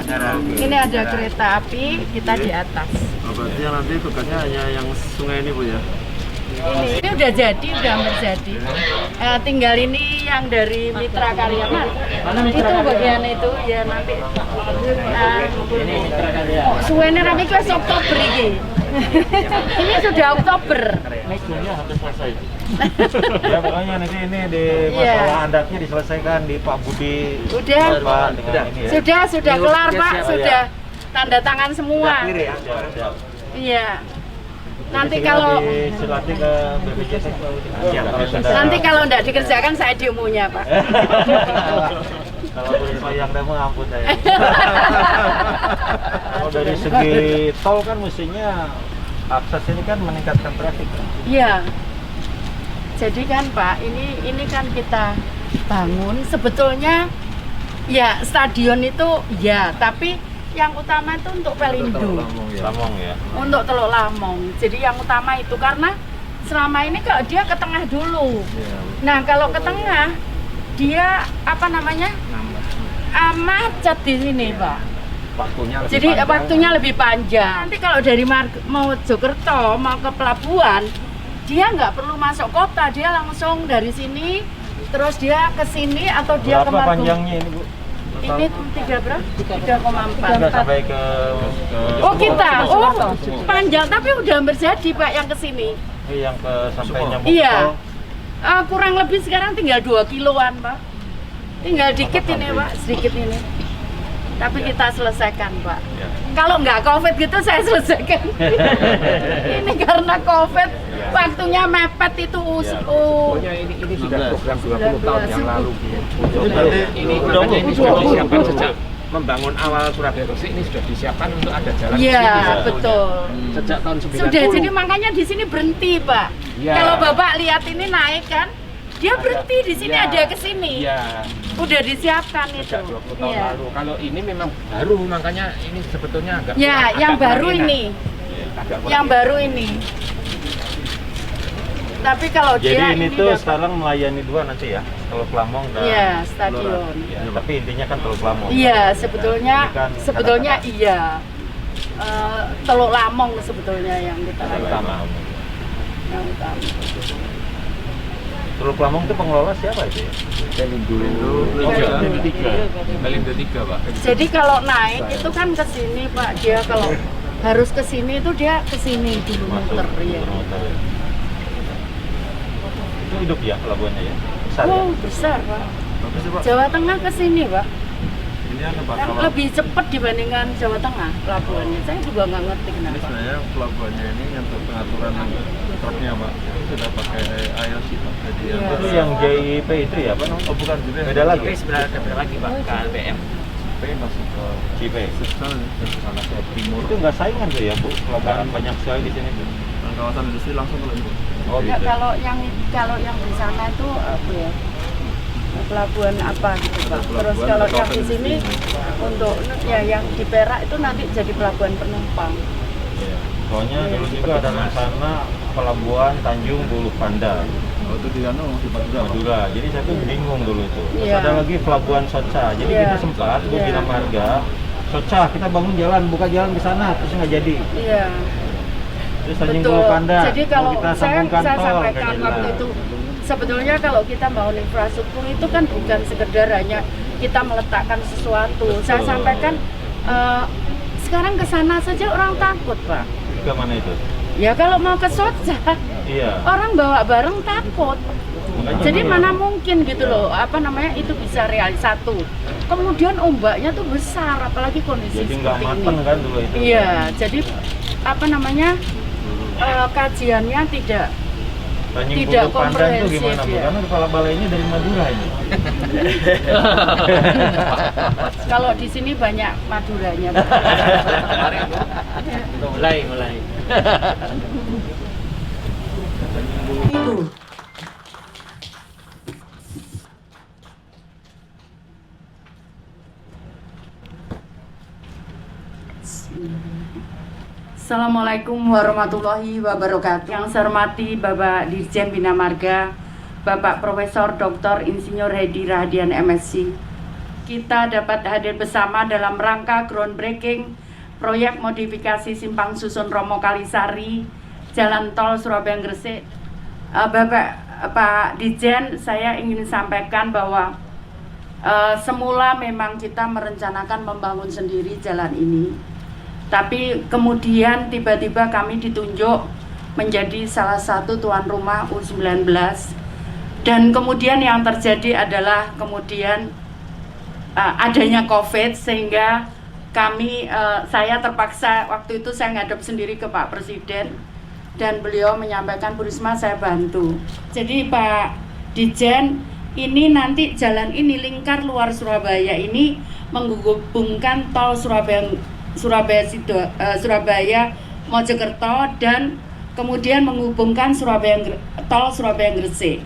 Ini ada kereta api, kita di atas. Oh, berarti yang nanti tugasnya hanya yang sungai ini Bu ya? Ini udah jadi, udah hampir jadi. Tinggal ini yang dari Mitra Karya itu bagian itu ya nanti. Ini Mitra Karya. Suwene rame itu Oktober ini. Ini sudah Oktober. Mesinnya hampir selesai. Ya pokoknya nanti ini di masalah andaknya diselesaikan di Pak Budi. Udah. Pak, dengan ini ya. Sudah kelar Pak, sudah tanda tangan semua. Iya. Nanti kalau disilati ke BPJS nanti kalau enggak dikerjakan saya diomunya Pak. Kalau boleh yang demo ampun saya. Kalau dari segi tol kan mestinya akses ini kan meningkatkan trafik. Iya. Jadi kan Pak, ini kan kita bangun sebetulnya ya stadion itu ya, tapi yang utama itu untuk Pelindo. Lamong ya. Untuk Teluk Lamong. Jadi yang utama itu karena selama ini kalau dia ke tengah dulu. Nah, kalau ke tengah dia apa namanya? Macet di sini, Pak. Waktunya lebih panjang. Nanti kalau dari Mojokerto mau ke pelabuhan, dia nggak perlu masuk kota, dia langsung dari sini, terus dia ke sini atau dia ke Berapa panjangnya ini Bu? Ini 3,4 sampai ke oh kita, panjang tapi udah hampir jadi Pak yang ke sini. Yang ke sampai nyambung. Iya. Kurang lebih sekarang tinggal 2 kiloan Pak. Tinggal dikit ini Pak, sedikit ini. Tapi kita selesaikan Pak. Ya. Kalau nggak COVID gitu saya selesaikan. Ini karena COVID, waktunya mepet itu. Pokoknya ini sudah program 20 tahun yang lalu. Ini makanya ini sudah disiapkan sejak membangun awal Surabaya Gresik, ini sudah disiapkan untuk ada jalan. Iya, betul. Sejak tahun 90. Sudah, jadi makanya di sini berhenti Pak. Ya. Kalau Bapak lihat ini naik kan, dia berhenti di sini ada ke sini. Iya. Udah disiapkan itu. Sejak 20 tahun Iya. lalu. Kalau ini memang baru, makanya ini sebetulnya agak Ya, yang baru ini. Yang baru ini. Tapi kalau Jadi dia ini tuh dapat- sekarang melayani dua nanti ya, Teluk Lamong dan Iya, stadion. Ya, tapi intinya kan Teluk Lamong. Iya, sebetulnya Ini kan sebetulnya kata-kata iya. Teluk Lamong sebetulnya yang kita utama. yang utama. Teluk Lamong itu pengelola siapa itu ya? Pelindo 3, Pak. Jadi kalau naik itu kan ke sini Pak, dia kalau harus ke sini itu dia ke sini dulu muter ya. Muter, ya. Itu hidup ya pelabuhannya ya? Besar ya? Oh, besar Pak. Bagus sih Pak. Jawa Tengah ke sini Pak. Ini ada Pak. Kan lebih cepat dibandingkan Jawa Tengah pelabuhannya. Saya juga nggak ngerti Ini kenapa. sebenarnya pelabuhannya ini untuk pengaturan truknya Pak, itu sudah pakai IOC Pak. Jadi Iya. Itu yang JIP itu ya Pak? oh bukan juga Beda lagi? sebenarnya beda lagi, Pak, KLBM. JIP masuk ke JIP. Suksan ke sana ke timur. Itu nggak saingan tuh ya Bu? Pelabuhan banyak sekali di sini tuh. Dan kawasan industri langsung ke Lembu. Oh Nggak, gitu. kalau yang di sana itu apa ya? Pelabuhan apa gitu Pak. Pelabuhan Terus kalau atau yang di sini untuk ya yang di Perak itu nanti jadi pelabuhan penumpang. Iya. Soalnya dulu juga ada rencana pelabuhan Tanjung Bulu Panda, Oh itu di di Madura. Pak. Madura. Jadi saya tuh bingung dulu itu. Terus Iya. ada lagi pelabuhan Soca. Jadi Iya. kita sempat Bu Iya. Bina Marga, Soca kita bangun jalan, buka jalan ke sana, terus nggak jadi. Iya. Terus Tanjung Betul. Bulu Panda. Jadi mau kalau kita saya sambungkan tol, sampaikan nggak waktu jelas. itu sebetulnya kalau kita bangun infrastruktur itu kan bukan sekedar hanya kita meletakkan sesuatu. Saya Betul. sampaikan sekarang ke sana saja orang takut Pak. Ke mana itu? Ya kalau mau ke Soca Iya. orang bawa bareng takut. Makanya Jadi dulu. mana mungkin gitu loh, apa namanya itu bisa satu. Kemudian ombaknya tuh besar, apalagi kondisi Jadi nggak seperti mateng ini. kan dulu itu. Iya, jadi apa namanya kajiannya tidak Tanjung tidak Bulu Panda itu komprehensif, gimana Bu? ya. Karena kepala balainya dari Madura ini. kalau di sini banyak Maduranya. Pak. Mulai. Itu. Assalamualaikum warahmatullahi wabarakatuh. Yang saya hormati Bapak Dirjen Bina Marga, Bapak Profesor Dr. Insinyur Hedi Rahadian MSc, kita dapat hadir bersama dalam rangka groundbreaking proyek modifikasi Simpang Susun Romo Kalisari, Jalan Tol Surabaya Gresik. Pak Dijen, saya ingin sampaikan bahwa semula memang kita merencanakan membangun sendiri jalan ini, tapi kemudian tiba-tiba kami ditunjuk menjadi salah satu tuan rumah U19, dan kemudian yang terjadi adalah kemudian adanya COVID, sehingga kami, saya terpaksa waktu itu saya ngadep sendiri ke Pak Presiden, dan beliau menyampaikan, Bu Risma saya bantu. Jadi Pak Dijen, ini nanti jalan ini lingkar luar Surabaya ini menghubungkan tol Surabaya Mojokerto dan kemudian menghubungkan tol Surabaya Gresik.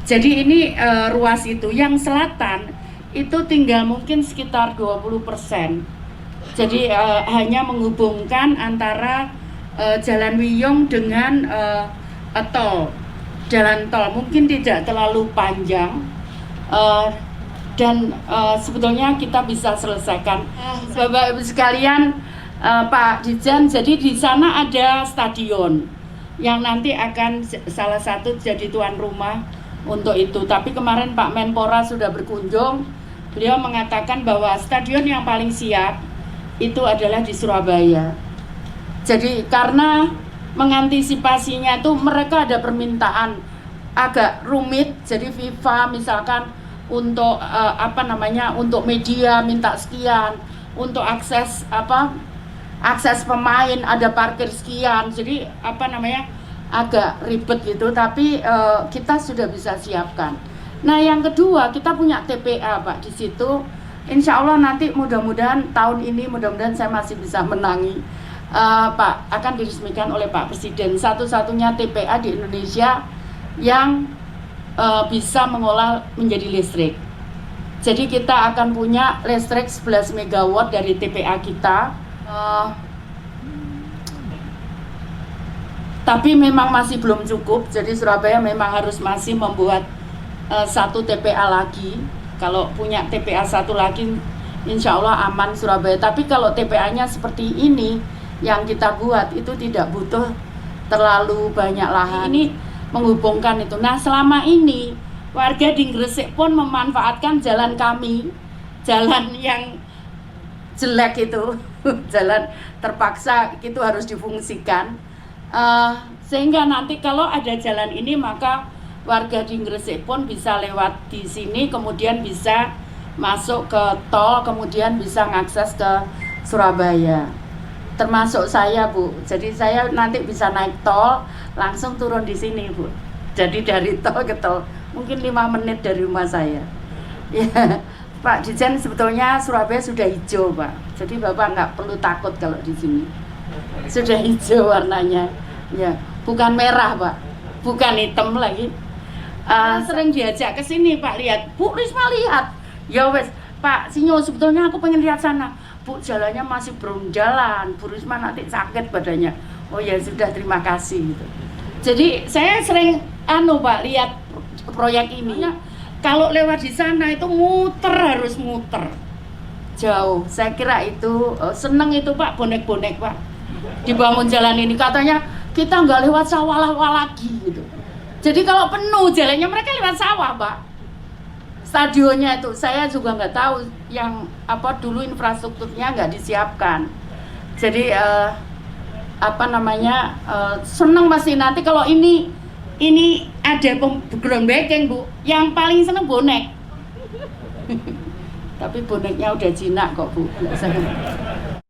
Jadi ini ruas itu. Yang selatan itu tinggal mungkin sekitar 20%. Jadi hanya menghubungkan antara Jalan Wiyung dengan jalan tol, mungkin tidak terlalu panjang, dan sebetulnya kita bisa selesaikan. Bapak Ibu sekalian, Pak Dijen, jadi di sana ada stadion yang nanti akan salah satu jadi tuan rumah untuk itu. Tapi kemarin Pak Menpora sudah berkunjung, beliau mengatakan bahwa stadion yang paling siap itu adalah di Surabaya. Jadi karena mengantisipasinya itu mereka ada permintaan agak rumit, jadi FIFA misalkan untuk untuk media minta sekian, untuk akses pemain ada parkir sekian, jadi agak ribet gitu, tapi kita sudah bisa siapkan. Nah yang kedua, kita punya TPA Pak di situ. Insya Allah nanti mudah-mudahan tahun ini saya masih bisa menangi. Pak, akan diresmikan oleh Pak Presiden, satu-satunya TPA di Indonesia yang bisa mengolah menjadi listrik. Jadi kita akan punya listrik 11 MW dari TPA kita. Tapi memang masih belum cukup, jadi Surabaya memang harus masih membuat satu TPA lagi. Kalau punya TPA satu lagi, insya Allah aman Surabaya. Tapi kalau TPA-nya seperti ini yang kita buat itu tidak butuh terlalu banyak lahan. Ini menghubungkan itu. Nah selama ini warga di Gresik pun memanfaatkan jalan kami, jalan yang jelek itu, jalan terpaksa itu harus difungsikan, sehingga nanti kalau ada jalan ini maka warga di Gresik pun bisa lewat di sini, kemudian bisa masuk ke tol, kemudian bisa mengakses ke Surabaya. Termasuk saya Bu, jadi saya nanti bisa naik tol langsung turun di sini Bu. Jadi dari tol ke tol mungkin 5 menit dari rumah saya. Ya, Pak Dijen, sebetulnya Surabaya sudah hijau Pak. Jadi Bapak nggak perlu takut kalau di sini. Sudah hijau warnanya, ya, bukan merah Pak, bukan hitam lagi. Sering diajak ke sini Pak, lihat, Bu Risma lihat. Ya wes, Pak Sinyo, sebetulnya aku pengen lihat sana. Bu, jalannya masih belum jalan, Bu Risma nanti sakit badannya. Oh ya sudah, terima kasih gitu. Jadi saya sering Pak lihat proyek ini. Kalau lewat di sana itu harus muter jauh. Saya kira itu seneng itu Pak, bonek-bonek Pak. Dibangun jalan ini, katanya kita nggak lewat sawah lagi gitu. Jadi kalau penuh jalannya mereka lewat sawah Pak. Stadionnya itu saya juga nggak tahu yang dulu infrastrukturnya nggak disiapkan. Jadi seneng masih nanti kalau ini ada groundbreaking Bu, yang paling seneng bonek. Tapi boneknya udah jinak kok Bu.